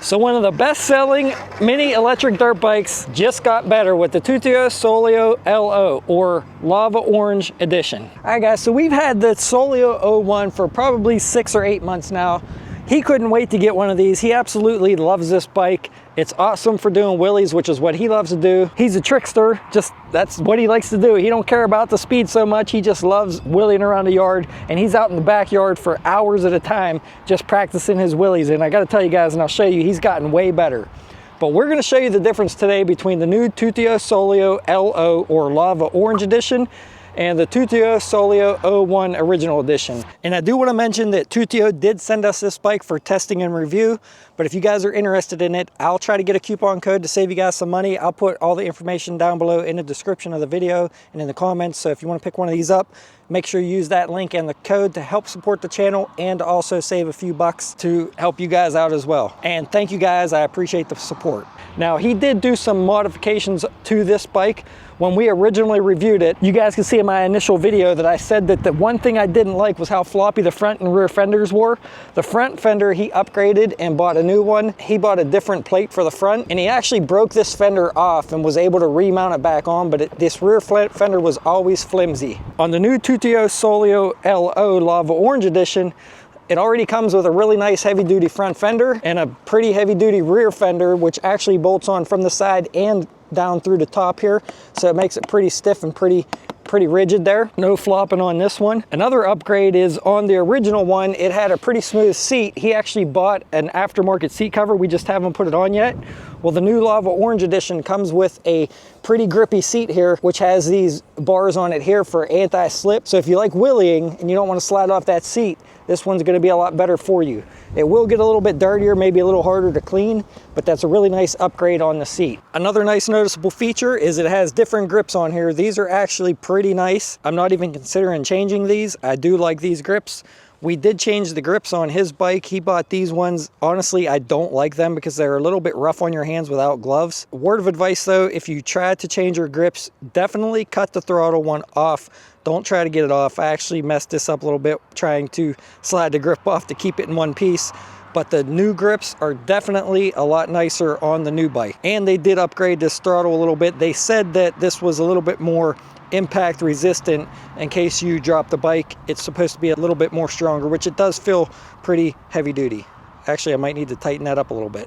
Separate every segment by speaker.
Speaker 1: So one of the best-selling mini electric dirt bikes just got better with the Tuttio Soleil LO, or Lava Orange Edition. All right guys, so we've had the Solio LO for probably 6 or 8 months now. He couldn't wait to get one of these. He absolutely loves this bike. It's awesome for doing wheelies, which is what he loves to do. He's a trickster, just that's what he likes to do. He don't care about the speed so much. He just loves wheeling around the yard, and he's out in the backyard for hours at a time just practicing his wheelies. And I gotta tell you guys, and I'll show you, he's gotten way better. But we're gonna show you the difference today between the new Tuttio Soleil LO, or Lava Orange Edition, and the Tuttio Soleil LO Original Edition. And I do want to mention that Tuttio did send us this bike for testing and review, but if you guys are interested in it, I'll try to get a coupon code to save you guys some money. I'll put all the information down below in the description of the video and in the comments, so if you want to pick one of these up, make sure you use that link and the code to help support the channel and also save a few bucks to help you guys out as well. And thank you guys, I appreciate the support. Now, he did do some modifications to this bike. When we originally reviewed it, you guys can see in my initial video that I said that the one thing I didn't like was how floppy the front and rear fenders were. The front fender he upgraded and bought a new one. He bought a different plate for the front, and he actually broke this fender off and was able to remount it back on, but this rear fender was always flimsy. On the new Tuttio Soleil LO Lava Orange Edition, it already comes with a really nice heavy-duty front fender and a pretty heavy-duty rear fender, which actually bolts on from the side and down through the top here, so it makes it pretty stiff and pretty rigid there. No flopping on this one. Another upgrade is on the original one, it had a pretty smooth seat. He actually bought an aftermarket seat cover. We just haven't put it on yet. Well, the new Lava Orange Edition comes with a pretty grippy seat here, which has these bars on it here for anti-slip. So if you like wheeling and you don't want to slide off that seat, this one's going to be a lot better for you. It will get a little bit dirtier, maybe a little harder to clean, but that's a really nice upgrade on the seat. Another nice noticeable feature is it has different grips on here. These are actually pretty nice. I'm not even considering changing these. I do like these grips. We did change the grips on his bike. He bought these ones. Honestly, I don't like them because they're a little bit rough on your hands without gloves. Word of advice though, if you try to change your grips, definitely cut the throttle one off. Don't try to get it off. I actually messed this up a little bit trying to slide the grip off to keep it in one piece. But the new grips are definitely a lot nicer on the new bike. And they did upgrade this throttle a little bit. They said that this was a little bit more impact resistant in case you drop the bike. It's supposed to be a little bit more stronger, which it does feel pretty heavy duty. Actually, I might need to tighten that up a little bit.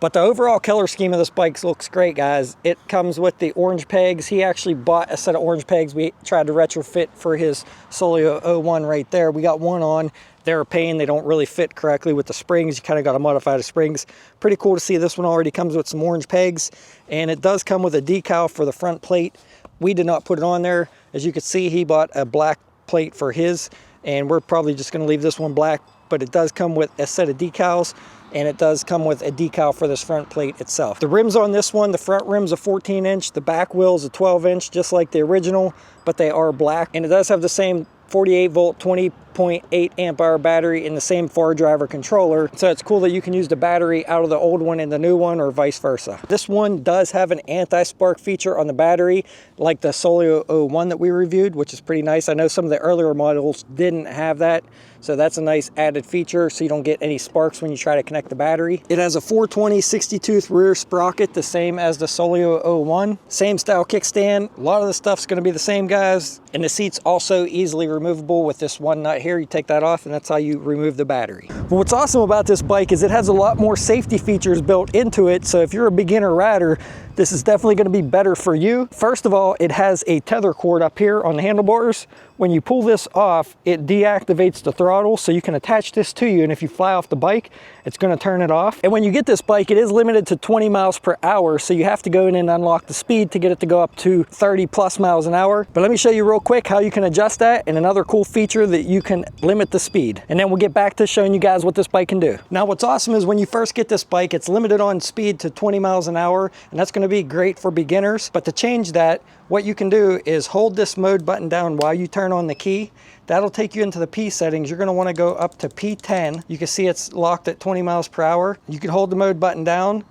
Speaker 1: But the overall color scheme of this bike looks great, guys. It comes with the orange pegs. He actually bought a set of orange pegs. We tried to retrofit for his Solio LO right there. We got one on. They're a pain. They don't really fit correctly with the springs. You kind of got to modify the springs. Pretty cool to see this one already comes with some orange pegs. And it does come with a decal for the front plate. We did not put it on there. As you can see, he bought a black plate for his, and we're probably just going to leave this one black, but it does come with a set of decals, and it does come with a decal for this front plate itself. The rims on this one, the front rim's a 14-inch, the back wheel's a 12-inch, just like the original, but they are black, and it does have the same 48-volt, 20.8 amp hour battery in the same far driver controller. So it's cool that you can use the battery out of the old one in the new one, or vice versa. This one does have an anti-spark feature on the battery, like the Solio LO that we reviewed, which is pretty nice. I know some of the earlier models didn't have that, so that's a nice added feature so you don't get any sparks when you try to connect the battery. It has a 420 60-tooth rear sprocket, the same as the Solio LO. Same style kickstand. A lot of the stuff's going to be the same, guys. And the seat's also easily removable with this one nut here. You take that off and that's how you remove the battery. But what's awesome about this bike is it has a lot more safety features built into it. So if you're a beginner rider, this is definitely going to be better for you. First of all, it has a tether cord up here on the handlebars. When you pull this off, it deactivates the throttle, so you can attach this to you, and if you fly off the bike, it's going to turn it off. And when you get this bike, it is limited to 20 miles per hour, so you have to go in and unlock the speed to get it to go up to 30 plus miles an hour. But let me show you real quick how you can adjust that, and another cool feature that you can limit the speed. And then we'll get back to showing you guys what this bike can do. Now, what's awesome is when you first get this bike, it's limited on speed to 20 miles an hour, and that's going to be great for beginners. But to change that, what you can do is hold this mode button down while you turn on the key. That'll take you into the P settings. You're going to want to go up to P10. You can see it's locked at 20 miles per hour. You can hold the mode button down.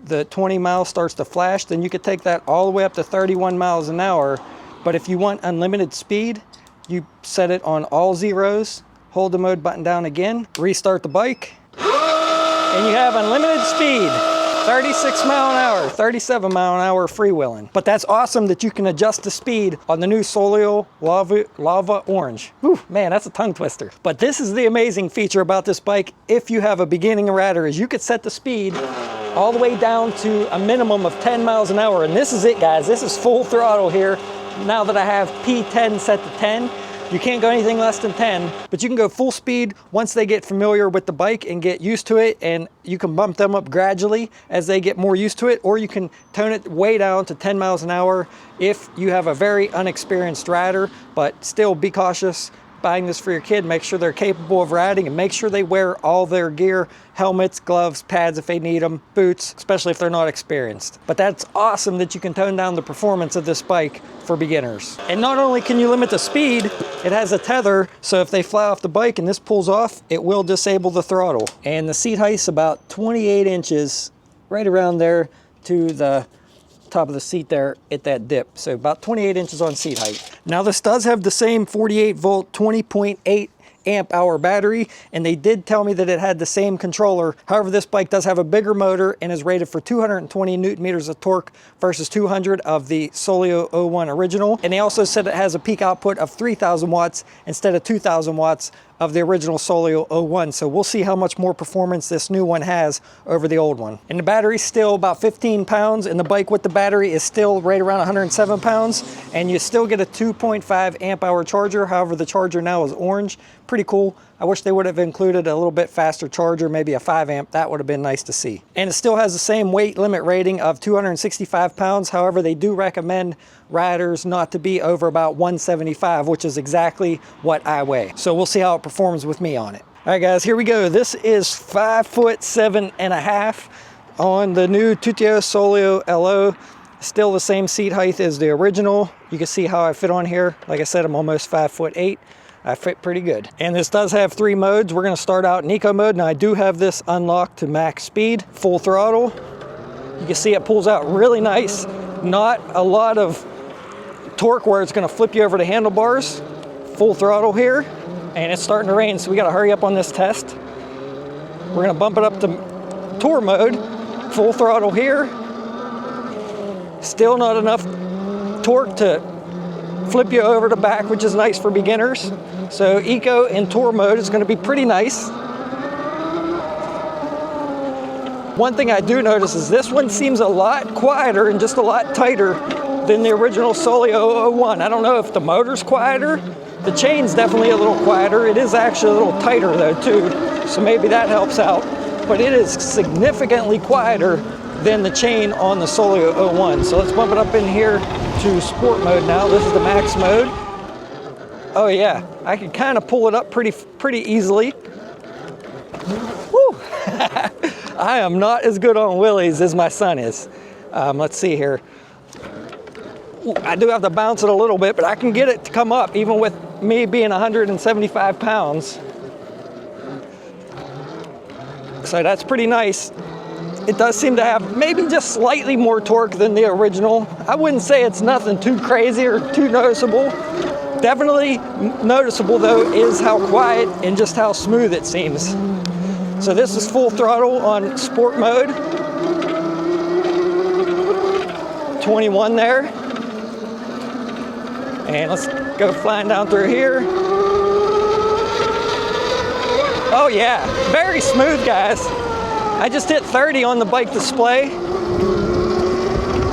Speaker 1: The 20 miles starts to flash. Then you could take that all the way up to 31 miles an hour. But if you want unlimited speed, you set it on all zeros. Hold the mode button down again. Restart the bike. and you have unlimited speed. 36 mile an hour, 37 mile an hour freewheeling. But that's awesome that you can adjust the speed on the new Solio Lava Orange. Whew, man, that's a tongue twister. But this is the amazing feature about this bike if you have a beginning rider, is you could set the speed all the way down to a minimum of 10 miles an hour. And this is it, guys. This is full throttle here. Now that I have P10 set to 10, you can't go anything less than 10, but you can go full speed once they get familiar with the bike and get used to it, and you can bump them up gradually as they get more used to it, or you can tone it way down to 10 miles an hour if you have a very unexperienced rider. But still be cautious buying this for your kid. Make sure they're capable of riding, and make sure they wear all their gear, helmets, gloves, pads if they need them, boots, especially if they're not experienced. But that's awesome that you can tone down the performance of this bike for beginners. And not only can you limit the speed, it has a tether, so if they fly off the bike and this pulls off, it will disable the throttle. And the seat height's about 28 inches, right around there to the top of the seat there at that dip. So about 28 inches on seat height. Now this does have the same 48 volt, 20.8 amp hour battery, and they did tell me that it had the same controller. However, this bike does have a bigger motor and is rated for 220 newton meters of torque versus 200 of the Solio 01 original. And they also said it has a peak output of 3,000 watts instead of 2,000 watts of the original Solio 01. So we'll see how much more performance this new one has over the old one. And the battery's still about 15 pounds, and the bike with the battery is still right around 107 pounds, and you still get a 2.5 amp hour charger. However, the charger now is orange. Pretty cool. I wish they would have included a little bit faster charger, maybe a 5 amp. That would have been nice to see. And it still has the same weight limit rating of 265 pounds. However, they do recommend riders not to be over about 175, which is exactly what I weigh. So we'll see how it performs with me on it. All right, guys, here we go. This is 5'7.5" on the new Tuttio Soleil LO. Still the same seat height as the original. You can see how I fit on here. Like I said, I'm almost 5'8". I fit pretty good. And this does have 3 modes. We're gonna start out in eco mode. Now I do have this unlocked to max speed, full throttle. You can see it pulls out really nice. Not a lot of torque where it's gonna flip you over the handlebars. Full throttle here, and it's starting to rain, so we gotta hurry up on this test. We're gonna bump it up to tour mode, full throttle here. Still not enough torque to flip you over the back, which is nice for beginners. So eco and tour mode is going to be pretty nice. One thing I do notice is this one seems a lot quieter and just a lot tighter than the original Solio 01. I don't know if the motor's quieter. The chain's definitely a little quieter. It is actually a little tighter though too, so maybe that helps out. But it is significantly quieter than the chain on the Solio 01. So let's bump it up in here to sport mode now. This is the max mode. Oh yeah, I can kind of pull it up pretty easily. Woo! I am not as good on wheelies as my son is. Let's see here. Ooh, I do have to bounce it a little bit, but I can get it to come up even with me being 175 pounds. So that's pretty nice. It does seem to have maybe just slightly more torque than the original. I wouldn't say it's nothing too crazy or too noticeable. Definitely noticeable though is how quiet and just how smooth it seems. So this is full throttle on sport mode. 21 there. And let's go flying down through here. Oh yeah, very smooth, guys. I just hit 30 on the bike display.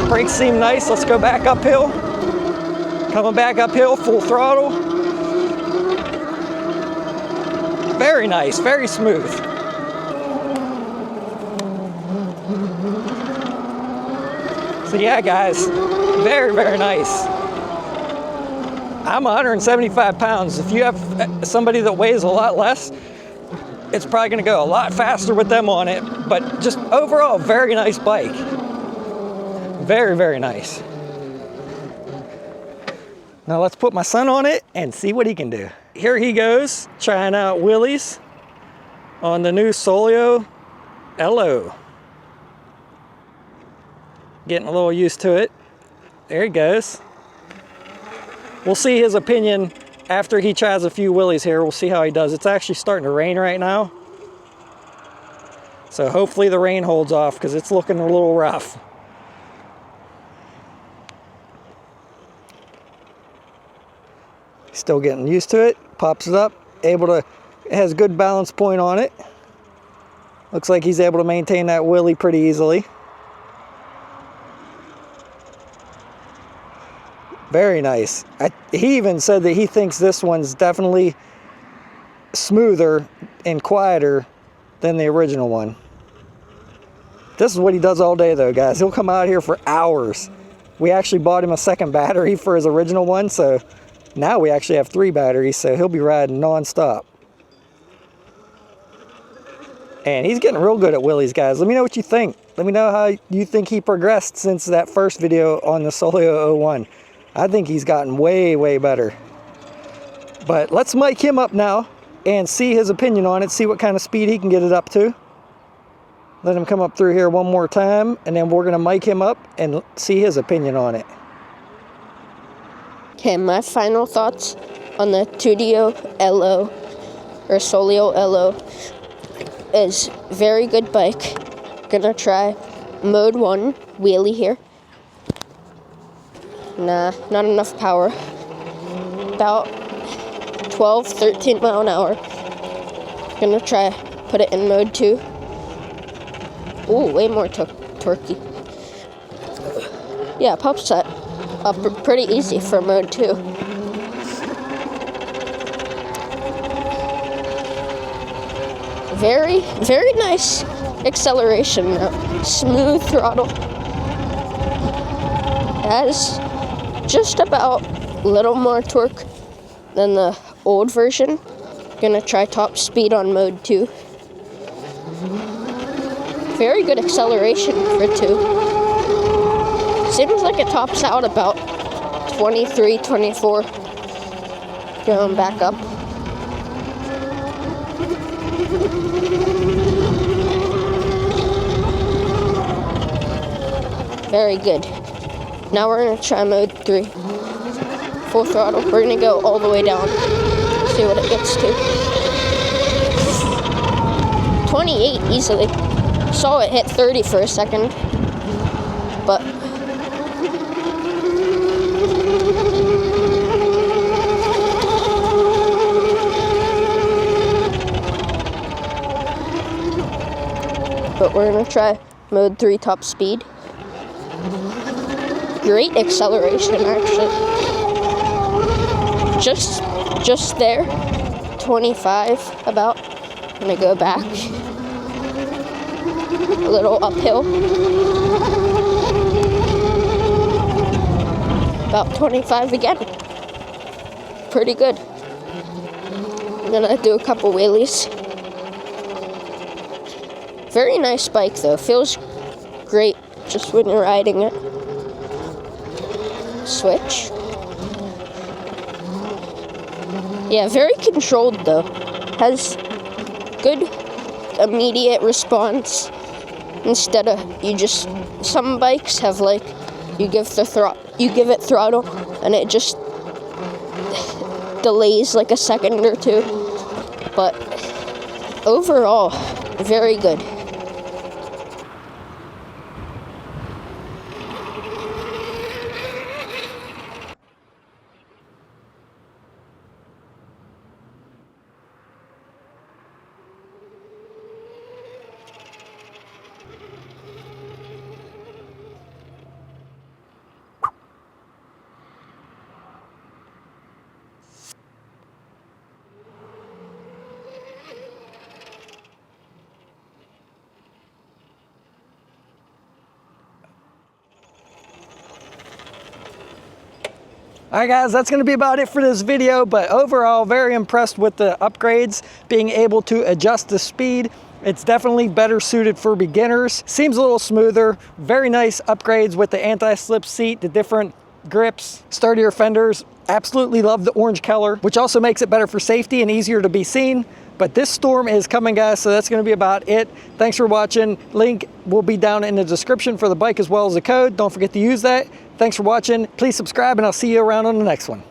Speaker 1: Brakes seem nice. Let's go back uphill. Coming back uphill, full throttle. Very nice, very smooth. So yeah, guys, very, very nice. I'm 175 pounds. If you have somebody that weighs a lot less, it's probably gonna go a lot faster with them on it, but just overall, very nice bike. Very, very nice. Now let's put my son on it and see what he can do. Here he goes, trying out wheelies on the new Solio LO. Getting a little used to it. There he goes. We'll see his opinion after he tries a few wheelies here. We'll see how he does. It's actually starting to rain right now. So hopefully the rain holds off because it's looking a little rough. Still getting used to it. Pops it up, it has good balance point on it. Looks like he's able to maintain that wheelie pretty easily. Very nice. He even said that he thinks this one's definitely smoother and quieter than the original one. This is what he does all day though, guys. He'll come out here for hours. We actually bought him a second battery for his original one, so now we actually have 3 batteries, so he'll be riding non-stop. And he's getting real good at wheelies, guys. Let me know what you think. Let me know how you think he progressed since that first video on the Solio 01. I think he's gotten way, way better. But let's mic him up now and see his opinion on it, see what kind of speed he can get it up to. Let him come up through here one more time, and then we're gonna mic him up and see his opinion on it.
Speaker 2: Okay, my final thoughts on the Tuttio LO or Solio LO is very good bike. Gonna try mode 1 wheelie here. Nah, not enough power. About 12, 13 mile an hour. Gonna try put it in mode 2. Ooh, way more torquey. Yeah, pops that up pretty easy for mode 2. Very, very nice acceleration now. Smooth throttle. Has just about a little more torque than the old version. Gonna try top speed on mode 2. Very good acceleration for 2. Seems like it tops out about 23, 24. Going back up. Very good. Now we're gonna try mode 3. Full throttle. We're gonna go all the way down. See what it gets to. 28 easily. Saw it hit 30 for a second. But we're gonna try mode 3 top speed. Great acceleration, actually. Just there. 25 about. Gonna go back. A little uphill. About 25 again. Pretty good. I'm gonna do a couple wheelies. Very nice bike though. Feels great just when you're riding it. Switch. Yeah, very controlled though. Has good immediate response instead of some bikes have like you give it throttle and it just delays like a second or 2. But overall, very good.
Speaker 1: All right guys, that's gonna be about it for this video, but overall very impressed with the upgrades, being able to adjust the speed. It's definitely better suited for beginners. Seems a little smoother. Very nice upgrades with the anti-slip seat, the different grips, sturdier fenders. Absolutely love the orange color, which also makes it better for safety and easier to be seen. But this storm is coming, guys, so that's gonna be about it. Thanks for watching. Link will be down in the description for the bike as well as the code. Don't forget to use that. Thanks for watching. Please subscribe, and I'll see you around on the next one.